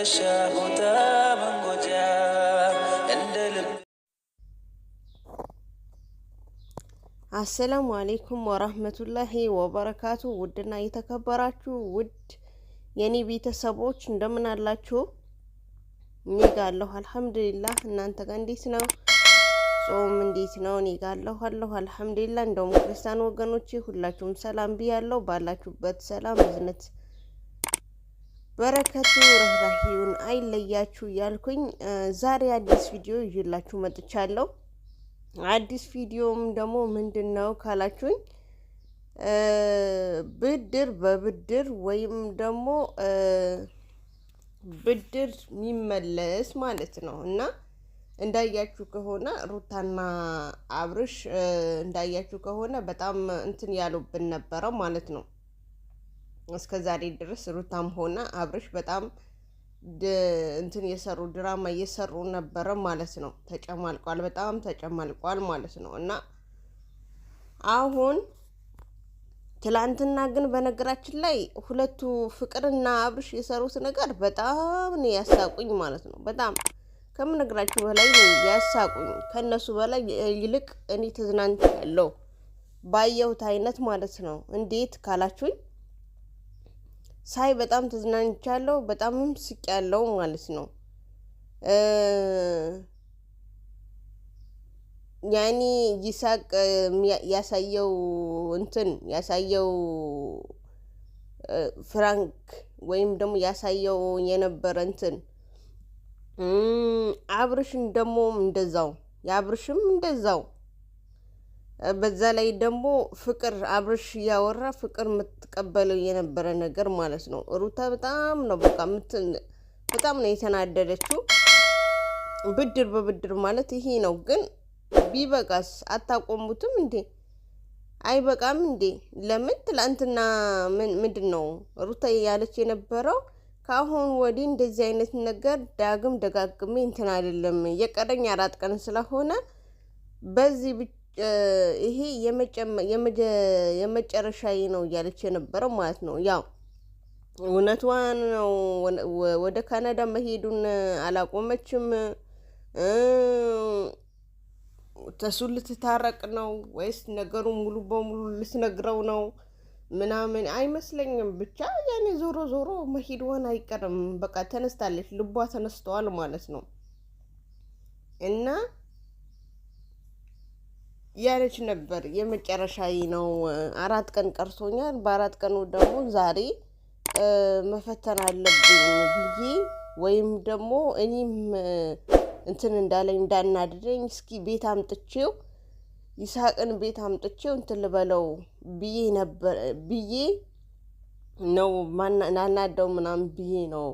መዳረሻ ቦታ መንጎጃ እንደ አሰላሙ አለይኩም ወራህመቱላሂ ወበረካቱ። ውድና የተከበራችሁ ውድ የኔ ቤተሰቦች እንደምን አላችሁ? እኔ ጋር አለሁ አልሐምዱሊላህ። እናንተ ጋር እንዴት ነው? ጾም እንዴት ነው? እኔ ጋር አለሁ አልሐምዱሊላህ። እንደውም ክርስቲያን ወገኖቼ ሁላችሁም ሰላም ብያለሁ። ባላችሁበት ሰላም እዝነት በረከቱ ርህራሄውን አይለያችሁ እያልኩኝ ዛሬ አዲስ ቪዲዮ ይዤላችሁ መጥቻለሁ። አዲስ ቪዲዮም ደግሞ ምንድነው ካላችሁኝ ብድር በብድር ወይም ደግሞ ብድር የሚመለስ ማለት ነው። እና እንዳያችሁ ከሆነ ሩታና አብርሽ እንዳያችሁ ከሆነ በጣም እንትን ያሉብን ነበረ ማለት ነው። እስከ ዛሬ ድረስ ሩታም ሆነ አብርሽ በጣም እንትን የሰሩ ድራማ እየሰሩ ነበረ ማለት ነው። ተጨማልቋል፣ በጣም ተጨማልቋል ማለት ነው። እና አሁን ትላንትና ግን በነገራችን ላይ ሁለቱ ፍቅርና አብርሽ የሰሩት ነገር በጣም ነው ያሳቁኝ ማለት ነው። በጣም ከምነግራችሁ በላይ ነው ያሳቁኝ። ከነሱ በላይ ይልቅ እኔ ተዝናንቻለሁ ባየሁት አይነት ማለት ነው። እንዴት ካላችሁኝ ሳይ በጣም ተዝናንቻለሁ፣ በጣምም ስቄያለሁ ማለት ነው። ያኔ ይሳቅ ያሳየው ፍራንክ ወይም ደግሞ ያሳየው የነበረ አብርሽን ደግሞ እንደዛው የአብርሽም እንደዛው በዛ ላይ ደግሞ ፍቅር አብርሽ እያወራ ፍቅር የምትቀበለው የነበረ ነገር ማለት ነው። ሩታ በጣም ነው በጣም ነው የተናደደችው። ብድር በብድር ማለት ይሄ ነው። ግን ቢበቃስ አታቆሙትም እንዴ? አይበቃም እንዴ? ለምን ትላንትና ምንድን ነው ሩታ ያለች የነበረው ከአሁን ወዲህ እንደዚህ አይነት ነገር ዳግም ደጋግሜ እንትን አይደለም የቀረኝ 4 ቀን ስለሆነ በዚህ ይሄ የመጨረሻዬ ነው እያለች የነበረው ማለት ነው። ያው እውነቷን ነው። ወደ ካናዳ መሄዱን አላቆመችም። ተሱ ልትታረቅ ነው ወይስ ነገሩን ሙሉ በሙሉ ልትነግረው ነው ምናምን አይመስለኝም። ብቻ ያኔ ዞሮ ዞሮ መሄድዋን አይቀርም። በቃ ተነስታለች፣ ልቧ ተነስተዋል ማለት ነው። እና ያለች ነበር የመጨረሻዬ ነው፣ 4 ቀን ቀርቶኛል፣ በ4 ቀኑ ደግሞ ዛሬ መፈተን አለብኝ ብዬ ወይም ደግሞ እኔም እንትን እንዳለኝ እንዳናድደኝ እስኪ ቤት አምጥቼው ይስሐቅን ቤት አምጥቼው እንትን ልበለው ብዬ ነው ናናደው ምናምን ብዬ ነው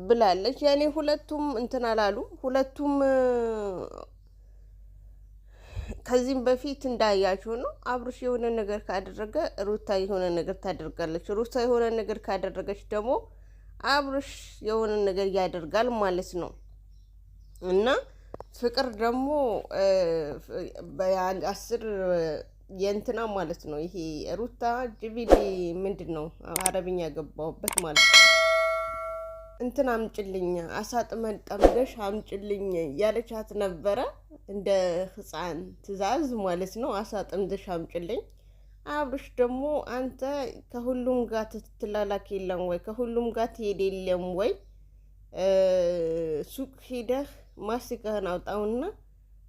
ብላለች። ያኔ ሁለቱም እንትን አላሉ። ሁለቱም ከዚህም በፊት እንዳያችሁ ነው። አብርሽ የሆነ ነገር ካደረገ ሩታ የሆነ ነገር ታደርጋለች። ሩታ የሆነ ነገር ካደረገች ደግሞ አብርሽ የሆነ ነገር ያደርጋል ማለት ነው። እና ፍቅር ደግሞ በ10 የእንትና ማለት ነው። ይሄ ሩታ ጅቢሊ ምንድን ነው አረብኛ ገባሁበት ማለት ነው። እንትን አምጭልኝ አሳጥመን ጠምደሽ አምጭልኝ ያለቻት ነበረ። እንደ ሕፃን ትዕዛዝ ማለት ነው። አሳጥምደሽ አምጭልኝ። አብርሽ ደግሞ አንተ ከሁሉም ጋር ትላላክ የለም ወይ? ከሁሉም ጋር ትሄድ የለም ወይ? ሱቅ ሄደህ ማስቲካህን አውጣውና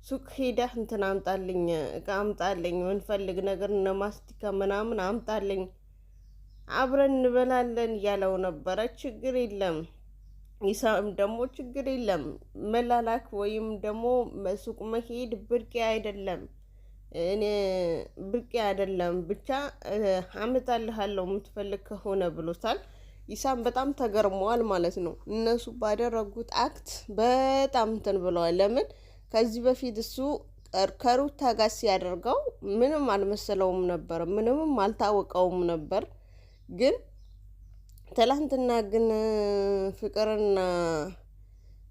ሱቅ ሄደህ እንትን አምጣልኝ፣ እቃ አምጣልኝ፣ ምንፈልግ ነገር እነ ማስቲካ ምናምን አምጣልኝ፣ አብረን እንበላለን እያለው ነበረ። ችግር የለም ይሳም ደግሞ ችግር የለም መላላክ ወይም ደግሞ ሱቅ መሄድ ብርቄ አይደለም፣ እኔ ብርቄ አይደለም፣ ብቻ አመጣልሃለሁ የምትፈልግ ከሆነ ብሎታል። ይሳም በጣም ተገርመዋል ማለት ነው። እነሱ ባደረጉት አክት በጣም እንትን ብለዋል። ለምን ከዚህ በፊት እሱ ከሩታ ጋር ሲያደርገው ምንም አልመሰለውም ነበር፣ ምንም አልታወቀውም ነበር። ግን ትላንትና ግን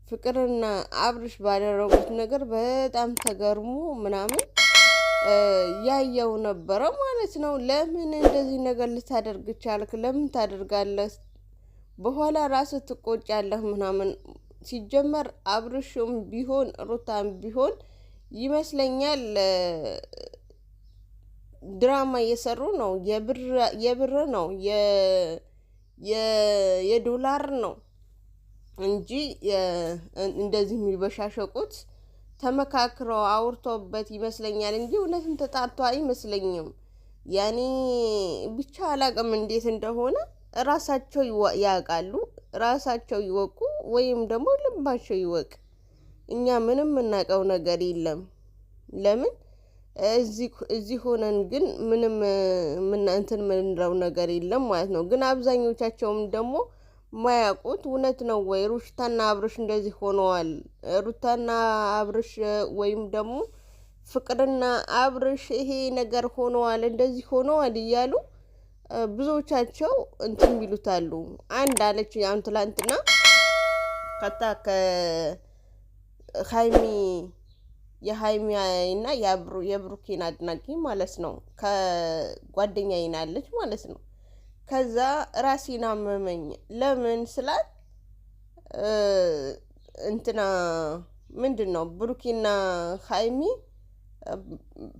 ፍቅርና አብርሽ ባደረጉት ነገር በጣም ተገርሞ ምናምን ያየው ነበረ ማለት ነው። ለምን እንደዚህ ነገር ልታደርግ ቻልክ? ለምን ታደርጋለህ? በኋላ ራስህ ትቆጫለህ ምናምን። ሲጀመር አብርሽም ቢሆን ሩታም ቢሆን ይመስለኛል ድራማ እየሰሩ ነው። የብር ነው የዶላር ነው እንጂ እንደዚህ የሚበሻሸቁት ተመካክረው አውርተውበት ይመስለኛል እንጂ እውነትም ተጣርቶ አይመስለኝም። ያኔ ብቻ አላቅም እንዴት እንደሆነ ራሳቸው ያውቃሉ። ራሳቸው ይወቁ ወይም ደግሞ ልባቸው ይወቅ። እኛ ምንም የምናውቀው ነገር የለም። ለምን እዚህ ሆነን ግን ምንም እንትን የምንለው ነገር የለም ማለት ነው። ግን አብዛኞቻቸውም ደግሞ ማያውቁት እውነት ነው ወይ ሩታና አብርሽ እንደዚህ ሆነዋል፣ ሩታና አብርሽ ወይም ደግሞ ፍቅርና አብርሽ ይሄ ነገር ሆነዋል፣ እንደዚህ ሆነዋል እያሉ ብዙዎቻቸው እንትን ይሉታሉ። አንድ አለች ያን ትላንትና ከታ ከሃይሚ የሃይሚና የብሩኬን አድናቂ ማለት ነው ከጓደኛዬ ናለች ማለት ነው። ከዛ ራሴን አመመኝ። ለምን ስላት እንትና ምንድን ነው ብሩኬና ሃይሚ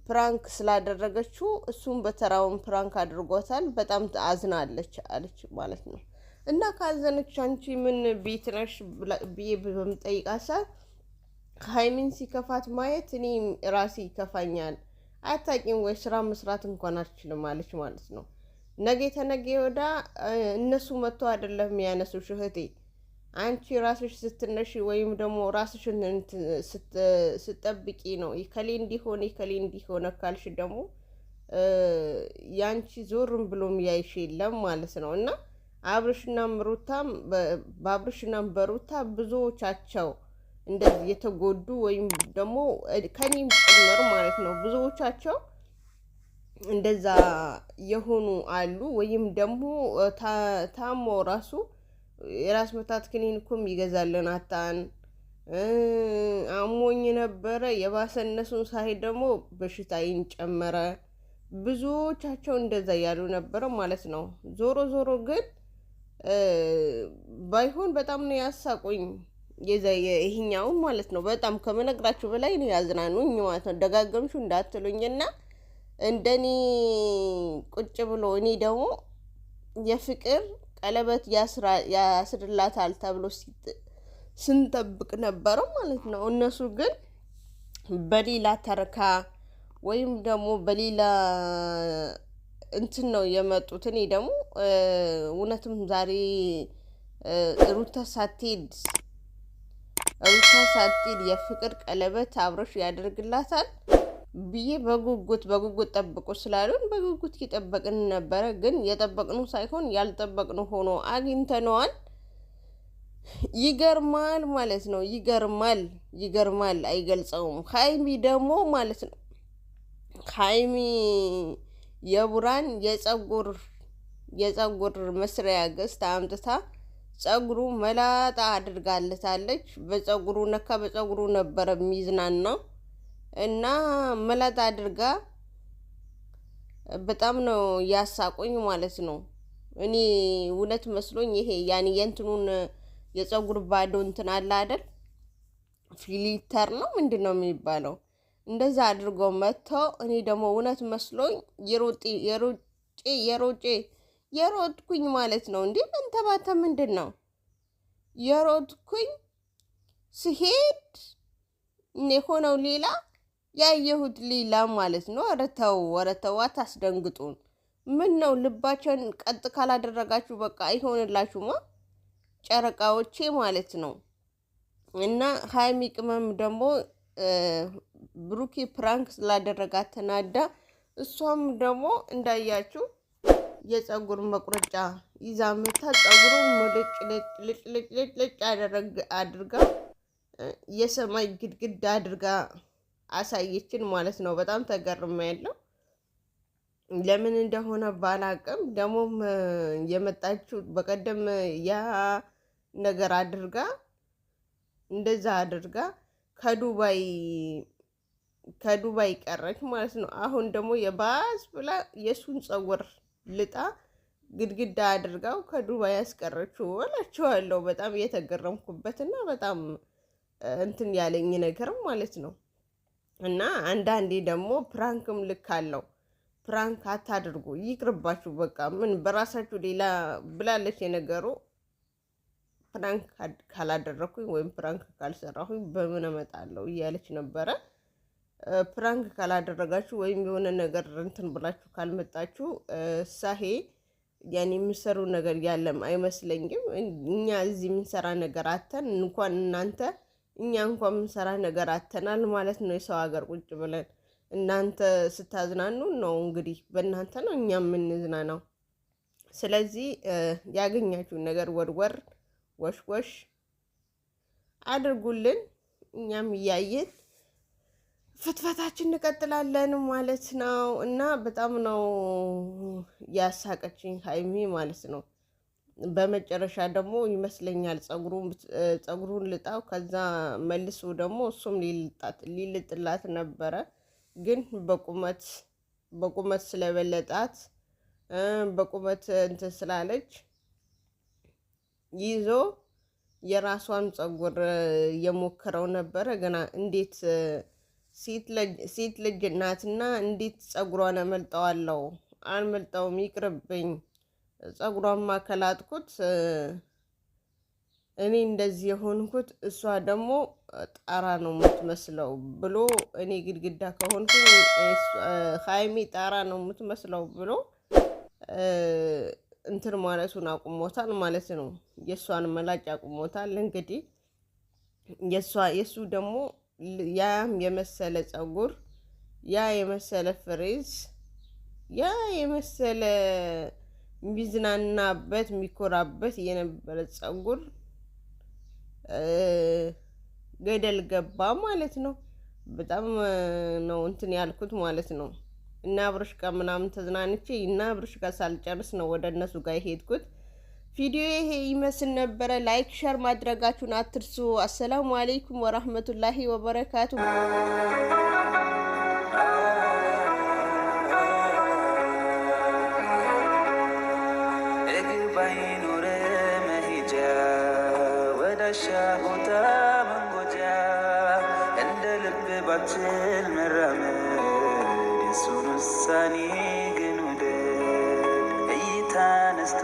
ፕራንክ ስላደረገችው እሱም በተራውን ፕራንክ አድርጎታል። በጣም አዝናለች አለች ማለት ነው። እና ካዘነች አንቺ ምን ቤት ነሽ ብዬ በምጠይቃት ሰዓት ሃይሚን ሲከፋት ማየት እኔ ራሴ ይከፋኛል። አታውቂም ወይ ስራ መስራት እንኳን አልችልም አለች ማለት ነው። ነገ ተነገ ወዳ እነሱ መጥቶ አይደለም ያነሱሽ እህቴ፣ አንቺ ራስሽ ስትነሺ ወይም ደግሞ ራስሽን ስትጠብቂ ነው። ከሌ እንዲሆነ ካልሽ ደግሞ ያንቺ ዞርም ብሎም ያይሽ የለም ማለት ነው። እና በአብርሽና በሩታ ብዙዎቻቸው እንደዚህ የተጎዱ ወይም ደግሞ ከኔም ጭምር ማለት ነው ብዙዎቻቸው እንደዛ የሆኑ አሉ። ወይም ደግሞ ታሞ ራሱ የራስ መታት ክኒን እኮ ይገዛልን አጣን፣ አሞኝ ነበረ የባሰ እነሱን ሳይ ደግሞ በሽታዬን ጨመረ። ብዙዎቻቸው እንደዛ ያሉ ነበረ ማለት ነው። ዞሮ ግን ባይሆን በጣም ነው ያሳቁኝ ይሄኛው ማለት ነው። በጣም ከመነግራችሁ በላይ ነው ያዝናኑኝ ማለት ነው። ደጋገምሹ እንዳትሉኝና እንደኔ ቁጭ ብሎ እኔ ደግሞ የፍቅር ቀለበት ያስርላታል ተብሎ ስንጠብቅ ነበረው ማለት ነው። እነሱ ግን በሌላ ተርካ ወይም ደግሞ በሌላ እንትን ነው የመጡት። እኔ ደግሞ እውነትም ዛሬ ሩታ ሳትሄድ የፍቅር ቀለበት አብርሽ ያደርግላታል ብዬ በጉጉት ጠብቁ ስላሉን በጉጉት እየጠበቅን ነበረ። ግን የጠበቅነው ሳይሆን ያልጠበቅነው ሆኖ አግኝተነዋል። ይገርማል ማለት ነው። ይገርማል አይገልጸውም። ሃይሚ ደግሞ ማለት ነው ሃይሚ የቡራን የጸጉር መስሪያ ገዝታ አምጥታ ጸጉሩ መላጣ አድርጋለታለች። በጸጉሩ ነበረ የሚዝናናው እና መላጣ አድርጋ በጣም ነው ያሳቆኝ ማለት ነው። እኔ እውነት መስሎኝ ይሄ ያኔ የእንትኑን የጸጉር ባዶ እንትን አለ አይደል፣ ፊሊተር ነው ምንድን ነው የሚባለው፣ እንደዛ አድርጎ መጥቶ እኔ ደግሞ እውነት መስሎኝ የሮጥኩኝ ማለት ነው። እንዴ መንተባተ ምንድን ነው የሮጥኩኝ ስሄድ የሆነው ሌላ ያየሁት ሌላ ማለት ነው። ኧረ ተው አታስደንግጡን። ምን ነው ልባቸውን ቀጥ ካላደረጋችሁ በቃ አይሆንላችሁማ ጨረቃዎቼ ማለት ነው። እና ሃይሚ ቅመም ደግሞ ብሩኬ ፕራንክ ስላደረጋት ተናዳ፣ እሷም ደግሞ እንዳያችሁ የጸጉር መቁረጫ ይዛ መታ ጸጉሩን ልጭ አድርጋ የሰማይ ግድግዳ አድርጋ አሳየችን ማለት ነው። በጣም ተገርማ ያለው ለምን እንደሆነ ባላቅም፣ ደግሞም የመጣችው በቀደም ያ ነገር አድርጋ እንደዛ አድርጋ ከዱባይ ቀረች ማለት ነው። አሁን ደግሞ የባስ ብላ የሱን ጸጉር ልጣ ግድግዳ አድርጋው ከዱባይ ያስቀረችው እላችኋለሁ። በጣም እየተገረምኩበትና በጣም እንትን ያለኝ ነገር ማለት ነው። እና አንዳንዴ ደግሞ ፕራንክም ልክ አለው። ፕራንክ አታድርጉ፣ ይቅርባችሁ። በቃ ምን በራሳችሁ ሌላ ብላለች የነገሩ ፕራንክ ካላደረኩኝ ወይም ፕራንክ ካልሰራሁኝ በምን እመጣለሁ እያለች ነበረ። ፕራንክ ካላደረጋችሁ ወይም የሆነ ነገር እንትን ብላችሁ ካልመጣችሁ ሳሄ ያኔ የምሰሩ ነገር ያለም አይመስለኝም። እኛ እዚህ የምንሰራ ነገር አተን እንኳን እናንተ እኛ እንኳን የምንሰራ ነገር አተናል ማለት ነው። የሰው ሀገር ቁጭ ብለን እናንተ ስታዝናኑ ነው እንግዲህ በእናንተ ነው እኛ የምንዝናናው። ስለዚህ ያገኛችሁን ነገር ወርወር ወሽወሽ አድርጉልን፣ እኛም እያየን ፍትፈታችን እንቀጥላለን ማለት ነው። እና በጣም ነው ያሳቀችኝ ሀይሚ ማለት ነው። በመጨረሻ ደግሞ ይመስለኛል ጸጉሩን ልጣው ከዛ መልሶ ደግሞ እሱም ሊልጥላት ነበረ። ግን በቁመት ስለበለጣት በቁመት እንትን ስላለች ይዞ የራሷን ጸጉር የሞከረው ነበረ። ገና እንዴት ሴት ልጅ ናትና እንዴት ጸጉሯን እመልጠዋለሁ? አልመልጠውም፣ ይቅርብኝ። ጸጉሯን ማከላጥኩት እኔ እንደዚህ የሆንኩት እሷ ደግሞ ጣራ ነው የምትመስለው ብሎ እኔ ግድግዳ ከሆንኩ ሀይሚ ጣራ ነው የምትመስለው ብሎ እንትን ማለቱን አቁሞታል ማለት ነው። የእሷን መላጭ አቁሞታል። እንግዲህ የእሱ ደግሞ ያም የመሰለ ጸጉር፣ ያ የመሰለ ፍሬዝ፣ ያ የመሰለ የሚዝናናበት የሚኮራበት የነበረ ጸጉር ገደል ገባ ማለት ነው። በጣም ነው እንትን ያልኩት ማለት ነው። እና አብርሽ ጋር ምናምን ተዝናንቼ እና አብርሽ ጋር ሳልጨርስ ነው ወደ እነሱ ጋር የሄድኩት። ቪዲዮ ይሄ ይመስል ነበረ። ላይክ ሸር ማድረጋችሁን አትርሱ። አሰላሙ አለይኩም ወራህመቱላሂ ወበረካቱ። ባይኖር መሄጃ ወዳሻ ቦታ መንጎጃ እንደ ልብ ባችል መራመድ የሱን ውሳኔ ግን ውደድ እይታ ነስቶ